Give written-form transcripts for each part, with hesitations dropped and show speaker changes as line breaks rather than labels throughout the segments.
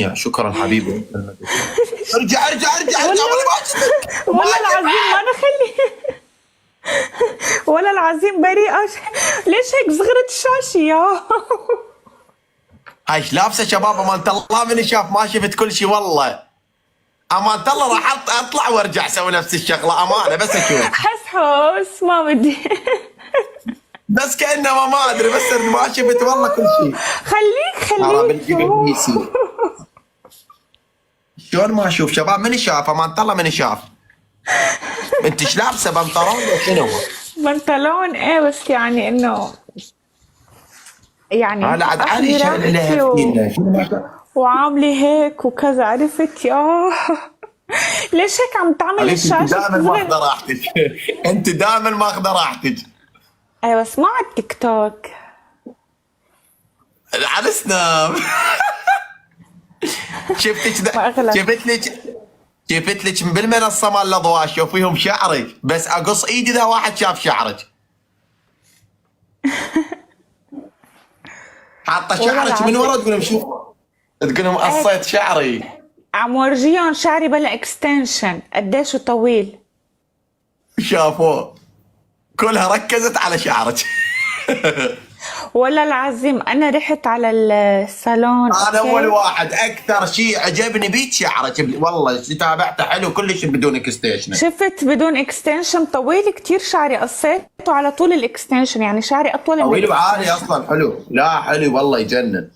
يا شكرا حبيبي. ارجع ارجع ارجع ارجع
والله
والله ما شفتك
والله
والله
العظيم ما انا خلي والله العظيم بريئة. ليش هيك صغرت الشاشة يا
هاي ايش لابسه شباب؟ امانه الله من شاف ما شفت كل شيء والله. امانه الله راح اطلع وارجع اسوي نفس الشغله امانه بس اشوف.
حس ما بدي.
بس كانه ما ادري بس ما شفت والله كل شيء. ترى
خليك
بالجيب الكنيسي. شلون ما اشوف شباب؟ من شاف؟ امانه الله من شاف؟ انت ايش لابسه بنطلون ولا شنو؟
بنطلون ايه بس يعني انه يعني
هذا عاد علي
اخذي
شغله لها
راحتي
فينا شنو ما
وعاملة هيك وكذا عرفت يا ليش هيك عم تعمل
حبيبتي انت
الشاشة
دائما
تصغر؟
ماخذه راحتك. انت دائما ماخذه راحتك.
ايه بس ما على التيك توك.
على سناب.
ما اغلب.
شفت لك بالمنصه مال الاضواء شوفيهم شعرك بس اقص ايدي اذا واحد شاف شعرك. حاطه
والله
شعرك من ورا
العظيم
تقول لهم شوف. تقول لهم
هيك
قصيت شعري.
عم ورجيهم شعري بلا اكستنشن قديش طويل.
شافوه كلها ركزت على شعرك.
والله العظيم انا رحت على الصالون
انا اول
اوكي.
واحد اكثر شيء عجبني بيك شعرك والله تابعته حلو كلش بدون اكستيشن.
شفت بدون اكستنشن طويل كتير شعري قصيته على طول الاكستنشن يعني شعري اطول من
طويل وعالي
الاكستنشن.
اصلا حلو لا حلو والله يجنن.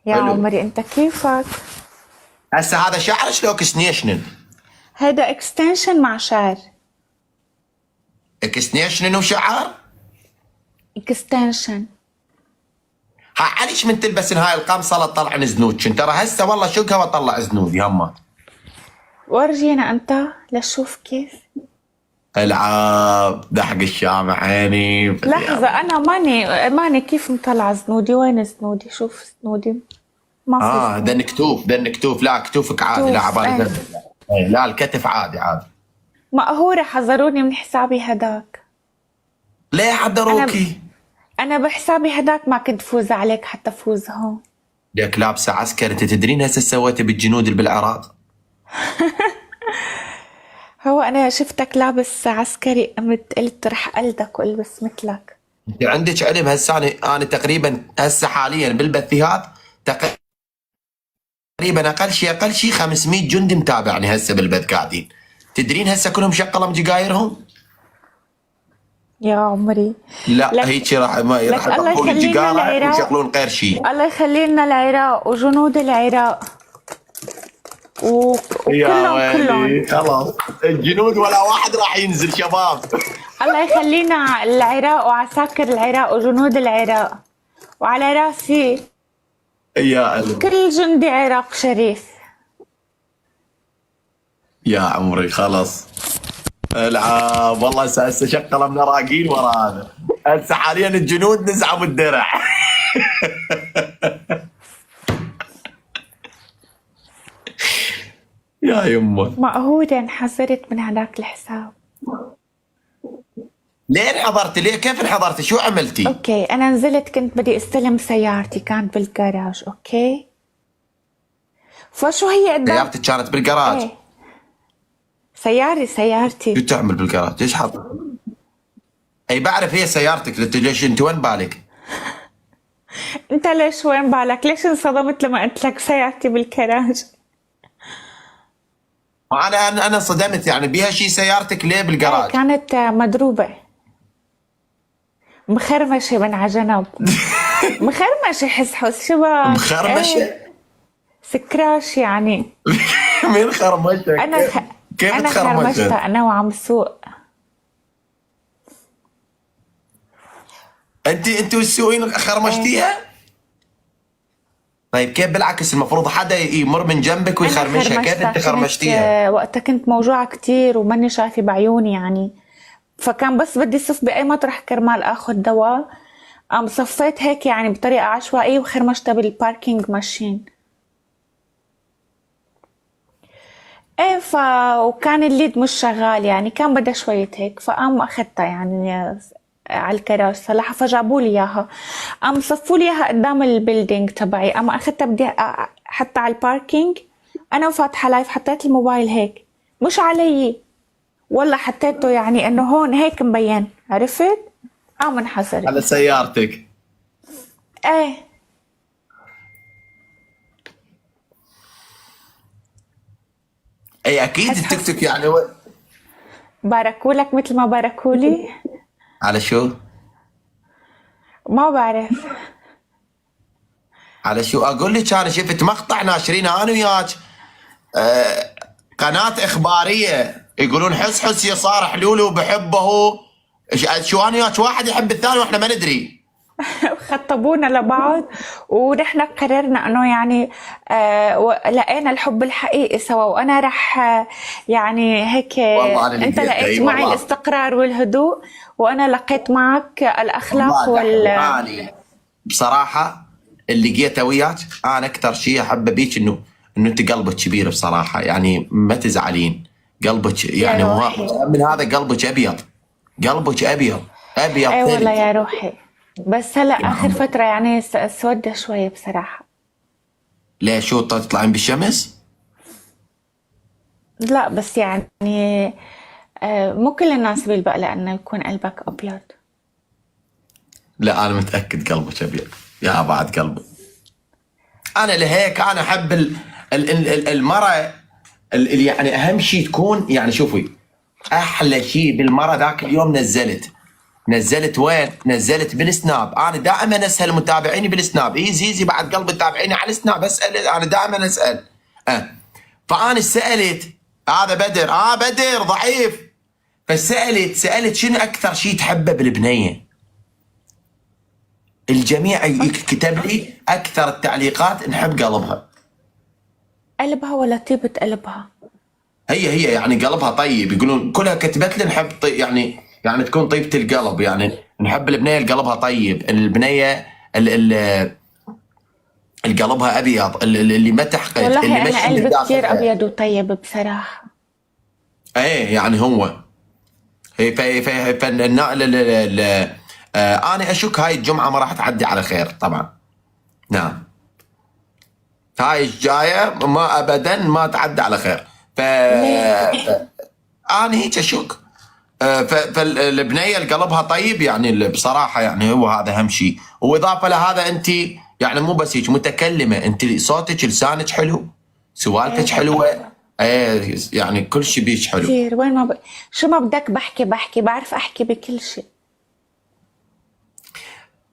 يا
حلو.
عمري انت كيفك؟
هسه هذا شعرك لو اكستيشن.
هذا اكستنشن مع شعر.
اكستيشن وشعر.
اكستنشن.
عليش من تلبس هاي القمصه لا تطلع زنودك ترى هسه والله شقها واطلع زنودي همات.
ورجينا انت لشوف كيف.
العاب دحق الشامع عيني.
لحظة انا ماني كيف مطلع زنودي. وين زنودي؟ شوف زنودي ما في
ده
زنود.
الكتوف ده الكتوف لا كتوفك عادي لا
كتوف
عبالي
ايه.
لا الكتف عادي عادي.
مقهورة حذروني من حسابي هداك.
ليه حضروكي؟
انا بحسابي هداك ما كنت فوز عليك حتى فوز هون.
ليك لابسه عسكري انت تدرين هسه سويتي بالجنود اللي بالعراق؟
هو انا شفتك لابس عسكري قمت قلت رح قلدك والبس مثلك.
انت عندك علم هسه انا تقريبا هسه حاليا بالبثيات تقريبا اقل شيء 500 جندي متابعني هسه بالبث قاعدين. تدرين هسه كلهم شقلوا مجقايرهم؟
يا عمري
لا
لك
هيك راح
لك الله
يطلعون
يخلي لنا
الجقاره
العراق.
ويشغلون غير شيء.
الله يخلي لنا العراق وجنود العراق
يا
وكلهم
ويلي خلاص الجنود ولا واحد راح ينزل شباب.
الله يخلينا العراق وعساكر العراق وجنود العراق وعلى راسي
يا قلبي
كل جندي عراق شريف.
يا عمري خلاص. العاب والله هسه شغله من راقين ورانا. هسه حاليا الجنود نزعوا بالدرع. يا يمه
مقهورة انحذرت من هداك الحساب.
ليه انحضرتي؟ ليه كيف انحضرتي؟ شو عملتي؟
اوكي انا نزلت كنت بدي استلم سيارتي كانت بالجراج اوكي. فشو هي قدام
سيارتك كانت بالجراج؟
ايه سيارتي.
شو تعمل بالجراج؟ ايش حاط؟ اي بعرف هي سيارتك ليش انت وين بالك؟
انت ليش وين بالك؟ ليش انصدمت لما قلت لك سيارتي بالجراج؟
انا صدمت يعني بيها شيء سيارتك ليه بالجراج؟
كانت مضروبة مخرمشة من على جنب. مخرمشة حس شبه
مخرمشه؟
سكراش يعني.
مين خرمشك؟ كيف
انا
تخرمشت؟
خرمشتها انا وعم سوق.
انت والسوقين خرمشتيها؟ طيب كيف بالعكس المفروض حدا يمر من جنبك ويخرمشها، كيف انت خرمشتيها؟
وقتها كنت موجوعة كتير وماني شايفة بعيوني يعني. فكان بس بدي صف بأي مطرح كرمال اخذ دواء. قام صفيت هيك يعني بطريقة عشوائية وخرمشتها بالباركينج ماشين. ايه وكان الليد مش شغال يعني كان بدها شوية هيك فقام اخذتها يعني على الكراج صلحها، فجابوا لي اياها. قام صفوا لي اياها قدام البيلدينج تبعي، اما اخذتها بدي حتى على الباركينج، انا وفاتحه لايف حطيت الموبايل هيك مش علي، والله حطيته يعني انه هون هيك مبين، عرفت؟ قام انحسر.
على سيارتك.
ايه
اي اكيد
حس
التيك
حس
توك يعني
باركولك مثل ما باركولي.
على شو؟
ما بعرف.
على شو اقول لك؟ انا شفت مقطع ناشرينه انا وياك، قناه اخباريه يقولون حس حس يسار حلول وبحبه. شو انا وياك واحد يحب الثاني واحنا ما ندري.
خطبونا لبعض ونحن قررنا انه يعني لقينا الحب الحقيقي سوا، وانا رح يعني هيك
والله انا
انت
لقيت،
لقيت
اي
معي
والله.
الاستقرار والهدوء، وانا لقيت معك الاخلاق
والله اني بصراحه اللي لقيته وياك انا اكثر شيء احبه بيك انه انت قلبك كبير بصراحه، يعني ما تزعلين. قلبك
يا
يعني
روحي.
من هذا قلبك ابيض، قلبك ابيض ابيض
اي والله
ثلج.
يا روحي، بس هلا
يا
اخر
عم
فترة يعني اسودة شوية بصراحة.
ليش شو تطلعين بالشمس؟
لا بس يعني مو كل الناس بيلبق لانه يكون قلبك ابيض.
لا انا متاكد قلبك ابيض يا بعد قلبي. انا لهيك انا احب المراه اللي يعني اهم شيء تكون، يعني شوفي احلى شيء بالمراه ذاك اليوم نزلت وين؟ نزلت بالسناب. انا دائما اسال متابعيني بالسناب، زيزي بعد قلبي تابعيني على السناب، اسال انا دائما اسال. فانا سالت هذا بدر، بدر ضعيف، سالت شنو اكثر شيء تحبه بالبنيه؟ الجميع كتب لي اكثر التعليقات نحب قلبها.
قلبها ولا طيبة قلبها؟
هي يعني قلبها طيب، يقولون كلها كتبت لي نحب يعني تكون طيبة القلب، يعني نحب البنية اللي قلبها طيب، البنية اللي قلبها ابيض، اللي ما تحقد، اللي
والله
مش
انا
اللي
قلبي كتير
داخلها.
ابيض وطيب بصراحة.
ايه يعني هو هي انا اشك هاي الجمعة ما راح تعدي على خير طبعا. نعم هاي الجاية ما ابدا ما تعدي على خير.
ليه؟
انا هيك اشك. فالبنيه اللي قلبها طيب يعني بصراحه يعني هو هذا اهم شيء. واضافه لهذا انت يعني مو بس هيك متكلمه، انت صوتك لسانك حلو، سوالفك
ايه
حلوه، ايه يعني كل شيء بيك حلو.
كتير. وين ما شو ما بدك بحكي بعرف احكي بكل شيء.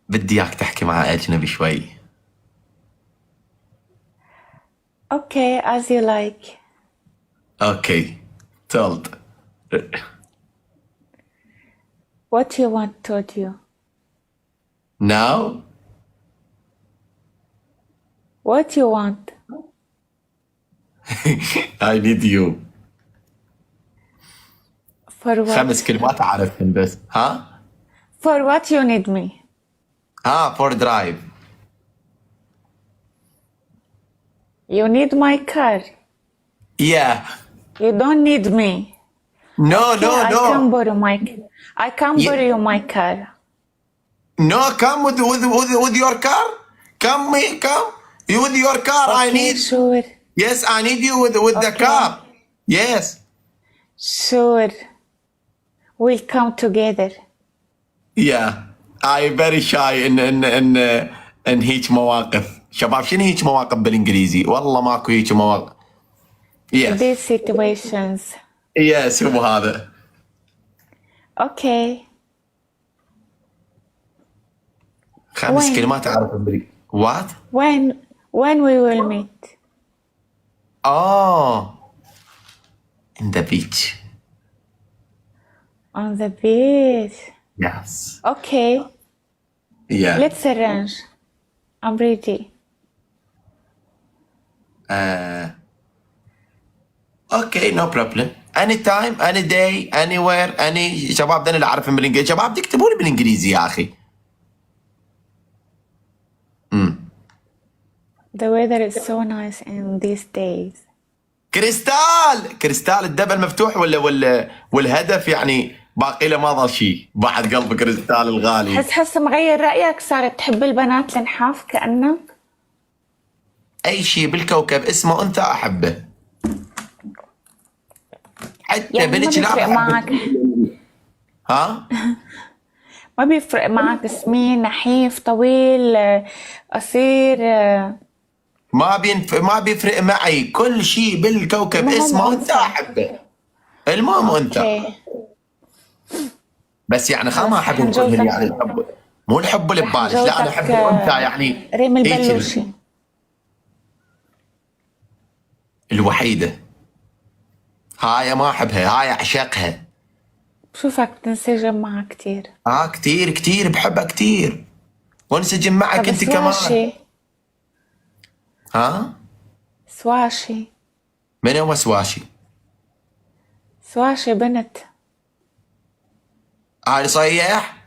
بدي اياك تحكي مع اجنبي شوي.
اوكي as you like.
اوكي told.
What you want told you.
Now
What you want.
I need you.
For what.
5 كلمات اعرفهم بس. ها
For what you need me.
for drive.
You need my car.
Yeah.
You don't need me.
No
Okay, I
no.
can borrow I can
Yeah.
borrow you my car.
No, come with your car. Come you with your car. I
Okay,
need.
sure.
Yes, I need you with the
Okay.
car. Yes.
Sure. We'll come together.
Yeah. I very shy in هيك مواقف. شباب شنو هيك مواقف بالانجليزي؟ والله ماكو هيك مواقف. Yes.
These situations.
Yes هو هذا.
Okay.
5
When?
كلمات اعرفهم What?
When we will meet.
Oh. In the beach.
On the beach.
Yes.
Okay.
Yeah.
Let's arrange. I'm ready.
اوكي نو بروبلم. اني تايم اني داي اني وير اني. شباب ده اللي اعرفهم بالانجليزي. شباب تكتبوا لي بالانجليزي يا اخي.
The weather is so nice in these days.
كريستال الدبل مفتوح والهدف يعني باقي له ما ضل شيء بعد قلب كريستال الغالي.
حس مغير رأيك، صارت تحب البنات النحاف كأنك؟
اي شيء بالكوكب اسمه انثى احبه، حتى
يعني ما
بنت لا
بيفرق معك،
ها.
ما بيفرق معك سمين نحيف طويل قصير؟
ما بيفرق معي، كل شيء بالكوكب
المهم
اسمه انثى
أنثى.
احبه، المهم انثى.
اوكي
بس يعني خل ما
خلص
احب
رح
نقولهن
نجوزك،
يعني الحب، مو الحب اللي
رح
ببالك، لا انا
نجوزك
احب الانثى يعني.
ريم
هيك
البلوشي.
الوحيده هاي ما احبها، هاي اعشقها.
بشوفك بتنسجم معها كتير.
كتير كتير بحبها كتير، وانسجم معك
طب
انت كمان.
سواشي؟
ها
سواشي؟
من هو سواشي؟
سواشي بنت
هاي صحيح.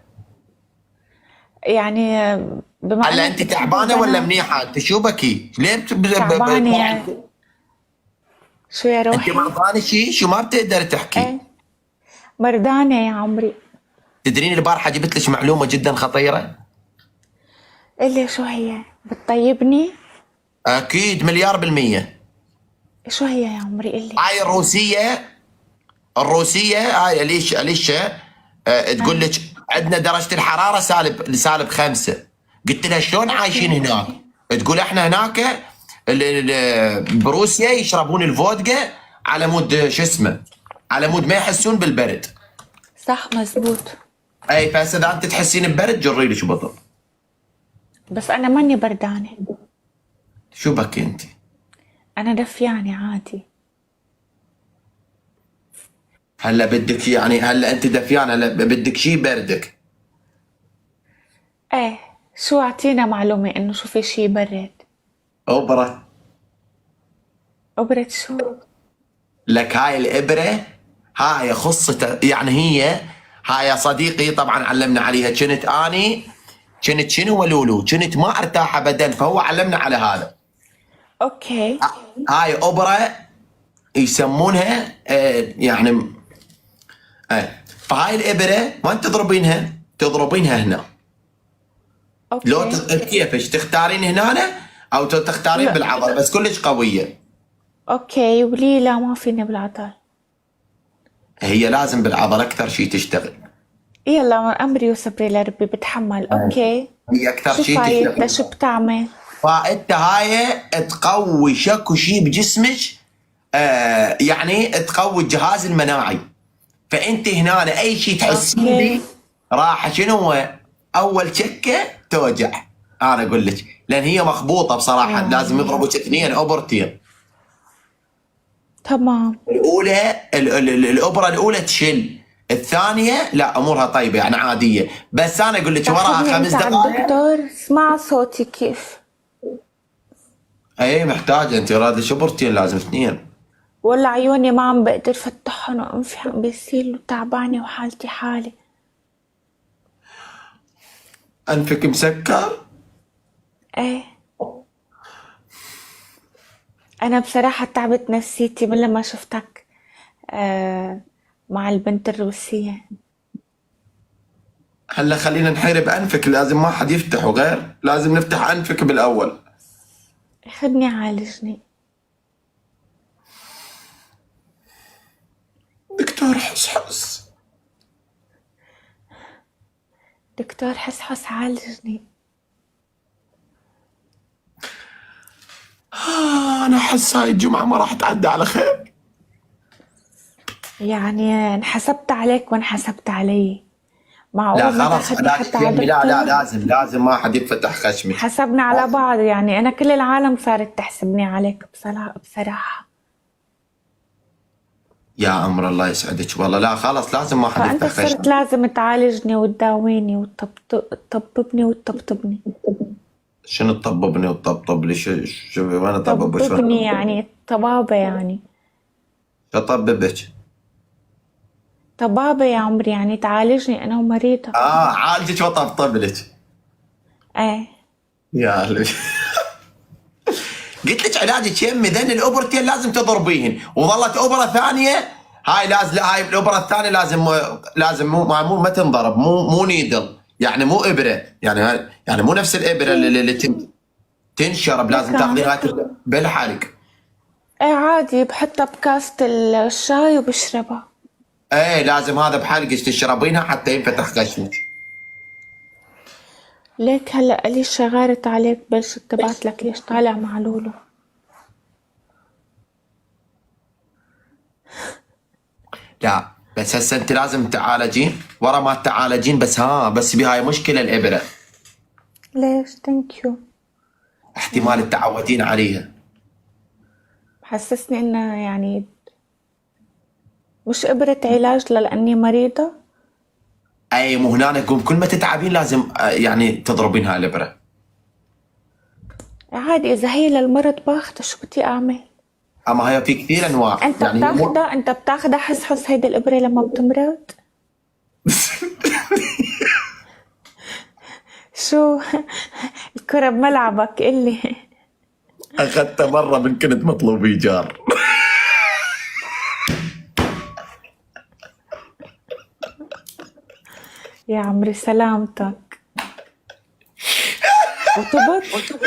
يعني، بما
هلا
انك
انت
بتحب
تعبانه ولا
البنات.
منيحه؟ انت شو بكي؟ ليه
تعبانة يعني. شو يا
انت
روحي؟
مرضانه شيء؟ شو ما بتقدر تحكي؟
ايه بردانة يا عمري.
تدرين البارحه جبت لك معلومه جدا خطيره.
قلي شو هي؟ بتطيبني؟
اكيد مليار بالميه.
شو هي يا عمري قلي؟
هاي الروسيه هاي اليشا تقول لك عندنا درجه الحراره -5. قلت لها شلون عايشين هناك؟ تقول احنا هناك بروسيا يشربون الفودكا على مود شو اسمه، على مود ما يحسون بالبرد.
صح مزبوط.
اي فهسه اذا انت تحسين ببرد جري لك بطل.
بس انا ماني بردانة،
شو بك انت؟
انا دفيانة عادي.
هلا بدك يعني، هلا انت دفيان، هلا بدك شيء بردك.
ايه شو اعطينا معلومة انه شو في شي برد.
ابره
ابرد شو؟
لك هاي الابره، هاي خصته يعني، هاي يا صديقي طبعا علمنا عليها. كنت شنو ولولو، كنت ما ارتاح ابدا، فهو علمنا على هذا.
اوكي
هاي ابره يسمونها يعني فهاي الابره ما انت تضربينها هنا. لو
اوكي
كيفش تختارين هنا او تختارين
لا.
بالعضله، بس كلش قويه.
اوكي وليه لا ما فيني بالعطل؟
هي لازم بالعضله اكثر شيء تشتغل.
يلا امري وصبري لربي بتحمل. اوكي
هي اكثر
شو
شيء
فايدتها؟
تشتغل.
شو بتعمل؟
فانت هاي تقوي شكو شيء بجسمك، يعني تقوي الجهاز المناعي. فانت هنا اي شيء تحسين
أوكي.
به راح شنو هو اول شكه توجع. انا اقول لك لان هي مخبوطه بصراحه، لازم يضربوا 2 اوبرتين.
تمام.
الاولى الابره الاولى تشل، الثانيه لا امورها طيبه يعني عاديه، بس انا اقول لك وراها
تاخذني
5
انت على
دقائق.
الدكتور، اسمع صوتي كيف.
اي محتاجه انت راد شبرتين، لازم 2.
ولا عيوني ما عم بقدر فتحهم وانفي عم بيصير وتعبانة وحالتي حالة.
انفك مسكر.
ايه انا بصراحة تعبت نفسيتي من لما شفتك مع البنت الروسية.
هلا خلينا نحيرب انفك، لازم ما حد يفتحه غير، لازم نفتح انفك بالاول.
خدني عالجني
دكتور حس
دكتور حس عالجني.
انا احس هاي الجمعه ما راح تعدي على خير.
يعني انحسبت عليك وانحسبت علي. معقول
لا
ما
خلاص
تاخدني
علاج
حتى على
يمي، لا
الدكتور؟
لازم ما حد يفتح خشمي.
حسبنا على بعض يعني، انا كل العالم صارت تحسبني عليك بصراحة.
يا امر الله يسعدك والله. لا خلاص لازم ما حد
فانت
يفتح
صرت
خشمي.
لازم تعالجني وتداويني وتطببني وتطبطبني.
شنو تطببني وتطبطب لي؟ شو وانا طبب شو
طببني يعني طبابة يعني.
اطببك؟
طبابة يا عمري يعني تعالجني انا ومريضة.
عالجك وطبطب لك.
ايه
يا هلا. قلت لك علاجك يمي ذن الابرتين لازم تضربيهن، وظلت ابره ثانيه هاي لازم، لا هاي الابره الثانيه لازم مو ما تنضرب، مو نيدل، يعني مو ابره، يعني يعني مو نفس الابره اللي تنشرب، لازم
لك
تاخذينها بالحلق.
ايه عادي، بحطها بكاسة الشاي وبشربها.
ايه لازم هذا بحلقك تشربينها حتى ينفتح خشمك.
ليك هلا أليشا غارت عليك، بلشت تبعت لك ليش طالع مع لولو.
لا بس هسه انت لازم تعالجين، ورا ما تعالجين بس بهاي مشكله الابره،
ليش؟ ثانك يو.
احتمال تتعودين عليها.
حسسني انها يعني مش إبرة علاج لأني مريضة.
اي مو هنالك كل ما تتعبين لازم يعني تضربين هاي الابره.
عادي إذا هي للمرض باخدها، شو بدي أعمل؟
اما هي في كثير انواع
أنت
يعني هي
بتاخدها، أنت بتاخدها حس هيدي الإبرة لما بتمرض؟ شو الكرة بملعبك إلي.
اخذتها مره من كنت مطلوب ايجار.
يا عمري سلامتك. وتبت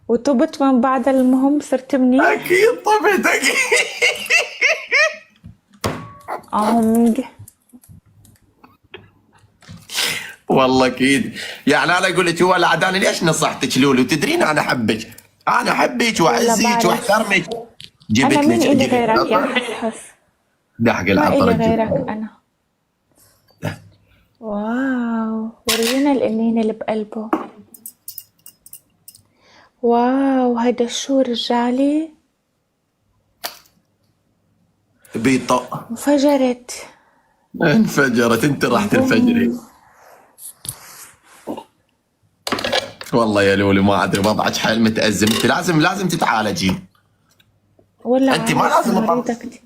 وتبت من بعد، المهم صرت منيح.
اكيد طبعا اكيد.
منجح.
والله اكيد، يعني انا اقول لك هو العداني ليش نصحتك لولو؟ تدرين انا احبك، انا احبك واعزك
بعرف.
واحترمك. جبت
أنا مين
لك
إلي غيرك يا حس؟
دحق
ما
العطر
إلي غيرك أنا. واو، ورينا القنينة اللي بقلبه. واو، هيدا شو رجالي؟
بيطق
انفجرت.
انفجرت، انت راح تنفجري. والله يا لولو ما ادري وضعك حيل متأزم، انت لازم تتعالجين.
ولا
أنت ما
عارفة،
لازم
مريضة كتير.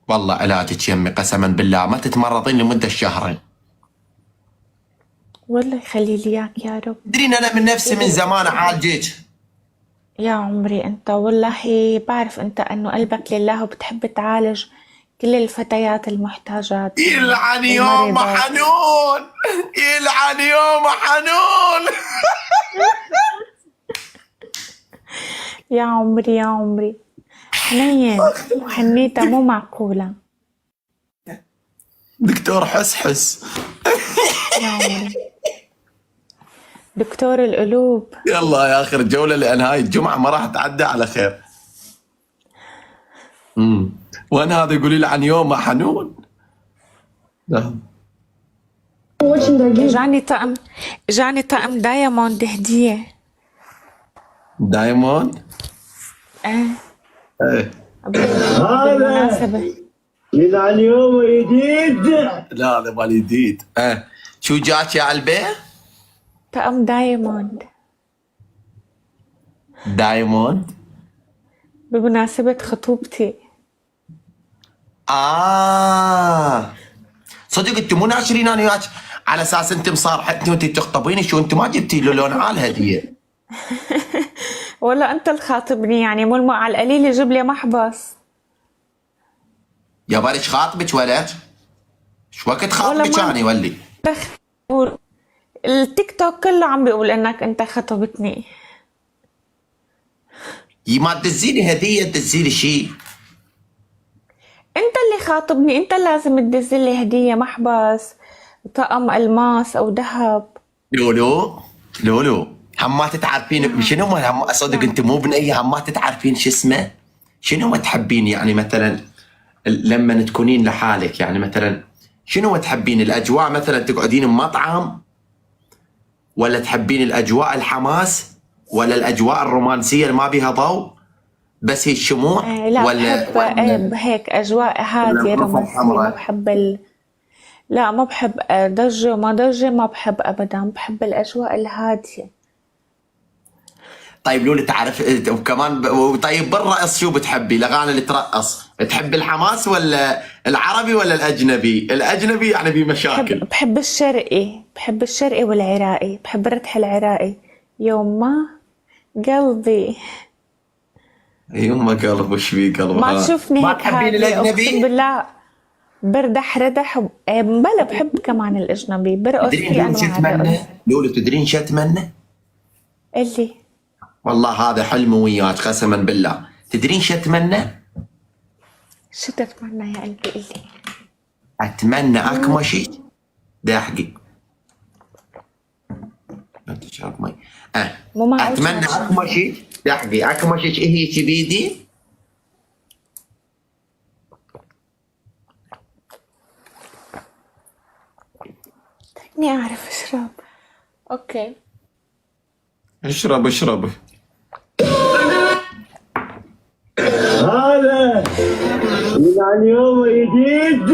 والله علاجك يمي قسما بالله ما تتمرضين لمدة شهرين.
والله يخلي لي اياك يا رب.
تدرين انا من نفسي من زمان اعالجك.
يا عمري انت والله بعرف انت انه قلبك لله وبتحب تعالج كل الفتيات المحتاجات
يلعن يوم
المريضات.
حنون، يلعن يوم حنون.
يا عمري يا عمري، حنين وحنيتها مو معقولة.
دكتور حس.
يا عمري دكتور القلوب.
يلا يا اخر جولة لان هاي الجمعة ما راح تعدي على خير. وانا هذا يقول لي عن يوم حنون.
جاني طقم دايموند هدية.
دايموند؟
ايه
ايه
بالمناسبة.
يلعن يوم جديد.
لا هذا مال جديد. شو جاك يا علبة؟
طقم دايموند
دايموند؟
بمناسبة خطوبتي.
صدق انت مو ناشرين انا وياك على اساس انت مصارحتني وانت تخطبيني؟ شو انت ما جبتي له لون عال هديه؟
ولا انت اللي خاطبني يعني، مو على القليل يجيب لي محبس.
يا بالك خاطبك ولد؟ شو وقت خاطبك
ما-
اني ولي؟
التيك توك كله عم بيقول انك انت خطبتني.
ما تدزيلي هديه، تدزيلي شيء.
انت اللي خاطبني، انت لازم تدزل لي هدية، محبس، طقم الماس او ذهب.
لولو هم تتعرفين شنو هم؟ صدق انت مو بنيه، هم تتعرفين شو اسمه؟ شنو ما تحبين يعني مثلا لما تكونين لحالك، يعني مثلا شنو ما تحبين الاجواء؟ مثلا تقعدين بمطعم، ولا تحبين الاجواء الحماس، ولا الاجواء الرومانسيه اللي ما بيها ضوء بس هي الشموع؟
لا
ولا
بحب هيك اجواء هادية رومانسية. ما بحب لا ما بحب ضجة وما ضجة، ما بحب ابدا، بحب الاجواء الهادية.
طيب لولو تعرف وكمان طيب بالرقص شو بتحبي؟ الاغاني اللي ترقص تحب الحماس ولا العربي ولا الاجنبي؟ الاجنبي يعني بمشاكل.
بحب الشرقي والعراقي. بحب الرتح العراقي. قلبي
يما قلب، وش في قلب
ما
هذا؟
تشوفني
ما
هيك
تحبين
هادية، اقسم
الاجنبي؟
بالله بردح ردح بلا بحب كمان الاجنبي، برقص
تدرين
كل
لولو شو
انواع الرقص.
اتمنى؟ لولو تدرين شو اتمنى؟
اللي
والله هذا حلم وياك قسما بالله. تدرين شو اتمنى؟
شو تتمنى يا قلبي؟ اللي
اتمنى اكمشي داحقي. انت تشرب مي.
مو معقول
اتمنى
شو
اكمشي داحقي، اكمشي هي بيدي.
اني اعرف اشرب. اوكي
اشرب اشرب.
هذا من اليوم الجديد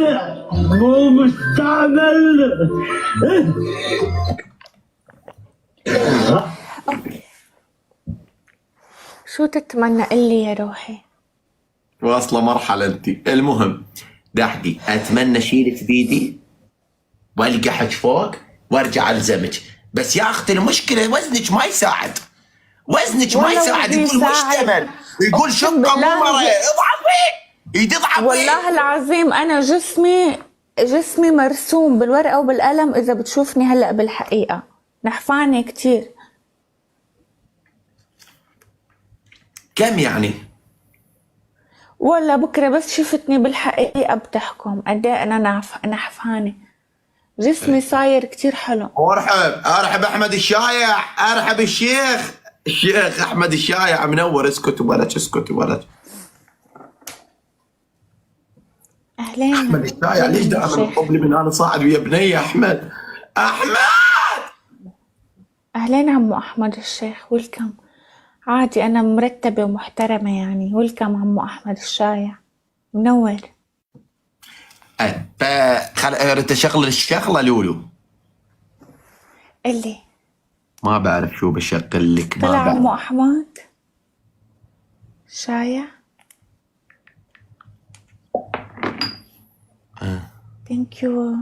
مو مستعمل.
اوكي شو تتمنى؟ قلي يا روحي.
واصله مرحله انت. المهم دحقي، اتمنى اشيلك بيدي والقحك فوق وارجع الزمك. بس يا اختي المشكله وزنك ما يساعد، وزنك ما
والله
يساعد.
وزني
يقول
يساعد.
مشتمل، يقول
أقسم
شقه مو
بالله
مره، اضعفي ايدي اضعفي.
والله العظيم انا جسمي مرسوم بالورقه وبالقلم، اذا بتشوفني هلا بالحقيقه نحفانه كتير.
كم يعني؟
ولا بكره بس شفتني بالحقيقه بتحكم قد ايه انا نحفانه. جسمي صاير كتير حلو.
ارحب احمد الشايع، ارحب الشيخ احمد الشايع منور. اسكت وبلش، اسكت وبلش.
اهلين
احمد الشايع ليش دائما
شيخ.
يطلب لي من انا صاعد ويا بني احمد؟
اهلين عمو احمد الشيخ، ويلكم. عادي انا مرتبه ومحترمه يعني. ويلكم عمو احمد الشايع منور.
انت شغل الشغله لولو.
اللي
ما بعرف شو بشغل لك، ما
طلع
بعرف.
عمو احمد شايع. ثانك يو.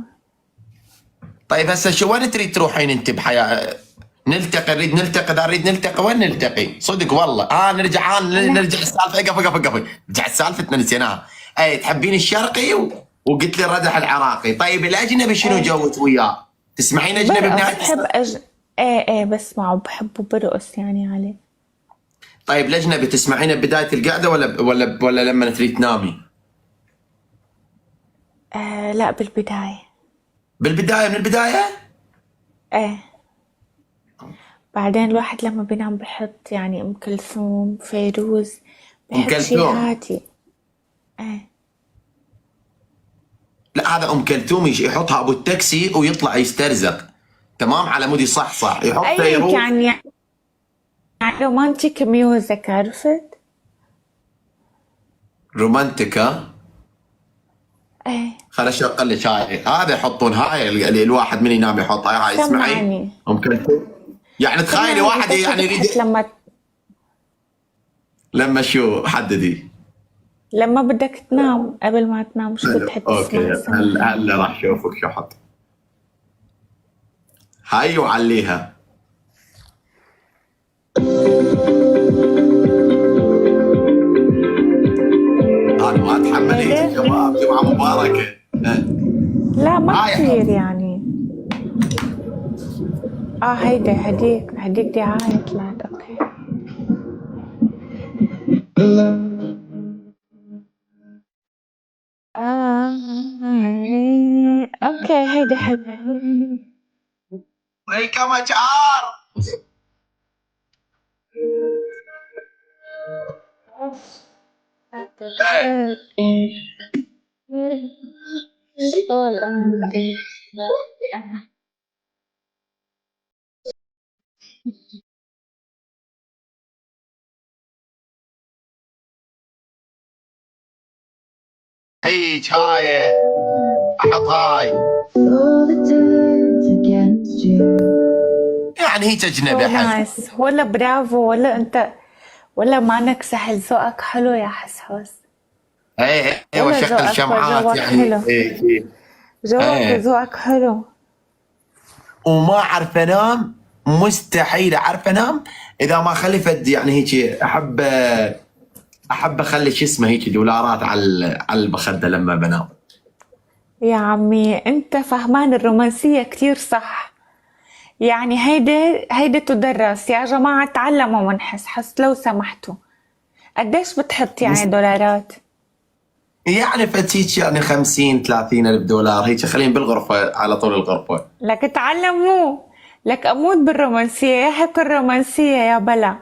طيب هسه شو وين تريد تروحين انت بحياه؟ نلتقي، نريد نلتقي، اذا نريد نلتقي وين نلتقي؟ صدق والله. نرجع السالفه. قف نرجع سالفتنا نسيناها. اي تحبين الشرقي وقلت لي ردح العراقي. طيب الاجنبي شنو جوك وياه؟ تسمعين اجنبي
برقص
بنهايه
بحب ايه بسمعه بحبه، برقص يعني عليه.
طيب الاجنبي تسمعينه بدايه القعده ولا لما تريد تنامي؟
لا بالبداية.
بالبدايه، من البدايه.
ايه بعدين الواحد لما بينام بحط يعني ام كلثوم، فيروز،
ام
بحط شي
كلثوم.
هادي. ايه
لا هذا ام كلثوم يحطها ابو التاكسي ويطلع يسترزق تمام على مود يصحصح، يحط
اي
فيروز.
يعني رومانتيك ميوزك، عرفت؟
رومانتيكا.
ايه
خل اشغل لك هاي، هذا يحطون هاي اللي الواحد من ينام يحط هاي اسمعي.
سمعني.
ام كلثوم. يعني تخيلي
سمعني
واحد
بس
يعني
بحس
يريد لما شو حددي.
لما بدك تنام قبل ما تنام شو بتحب
اوكي
تسمع؟
هلا راح اشوفك شو حط. هاي وعليها. انا ما اتحمل يا شباب، جمعه مباركه.
لا ما
هاي
كثير يعني. هيدي هديك دعاية طلعت. اوكي اوكي هيدي حلوة.
هي كما شعار. هيك هاي احط هاي. يعني هيك اجنبي حلو.
نايس. ولا برافو، ولا انت ولا مانك سهل، ذوقك حلو يا حسحوس.
ايه
ولا
وشغل
ذوقك
شمعات
وذوقك
يعني.
حلو.
ايه
ذوقك
ايه.
وذوقك حلو.
وما اعرف انام مستحيل اعرف انام اذا ما خلفت يعني هيك. احب اخلي شو اسمه هيك دولارات على المخده لما بنام.
يا عمي انت فهمان الرومانسية كتير صح. يعني هيدي تدرس يا جماعة، تعلموا ونحس حس لو سمحتوا. قديش بتحط يعني دولارات؟
يعني فتيك يعني 50 30 الف دولار هيك، خليهم بالغرفه على طول الغرفه.
لك تعلموا، لك اموت بالرومانسية، يا هيك الرومانسية يا بلا،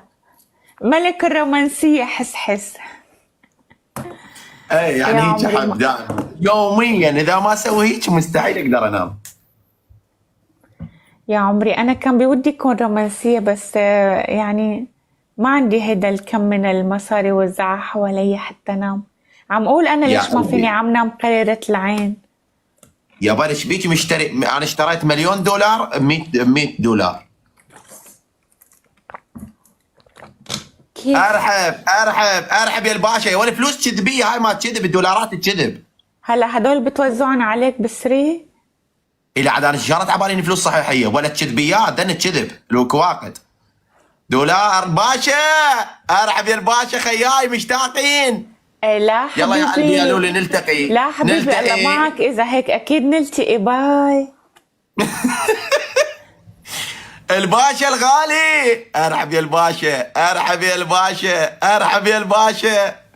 ملك الرومانسية حس حس.
اي يعني
يا
هيك
عمري
احب دائما يوميا، اذا ما اسوي هيك مستحيل اقدر انام.
يا عمري أنا كان بودي أكون رومانسية، بس يعني ما عندي هيدا الكم من المصاري وزعها حوالي حتى نام. عم أقول أنا
يا
ليش ما فيني
قلبي
عم نام قريرة العين.
يا بارش بيك مشتري، انا اشتريت مليون دولار 100 دولار.
كيف؟
ارحب يا الباشا. يا ولد فلوس كذبيه هاي، ما تكذب، الدولارات تكذب.
هلا هدول بتوزعون عليك بالسري؟
الى عاد انا شجرت عبالي فلوس صحيحيه ولا كذبيات، دن كذب الوكواقد. دولار باشا، ارحب يا الباشا، خياي مشتاقين.
إيه لا
يلا يا قلبي يا
حبيبي،
لولي نلتقي.
لا حبيبي الله معك، إذا هيك أكيد نلتقي. باي.
الباشا الغالي، ارحب يا الباشا، ارحب يا الباشا، ارحب يا الباشا.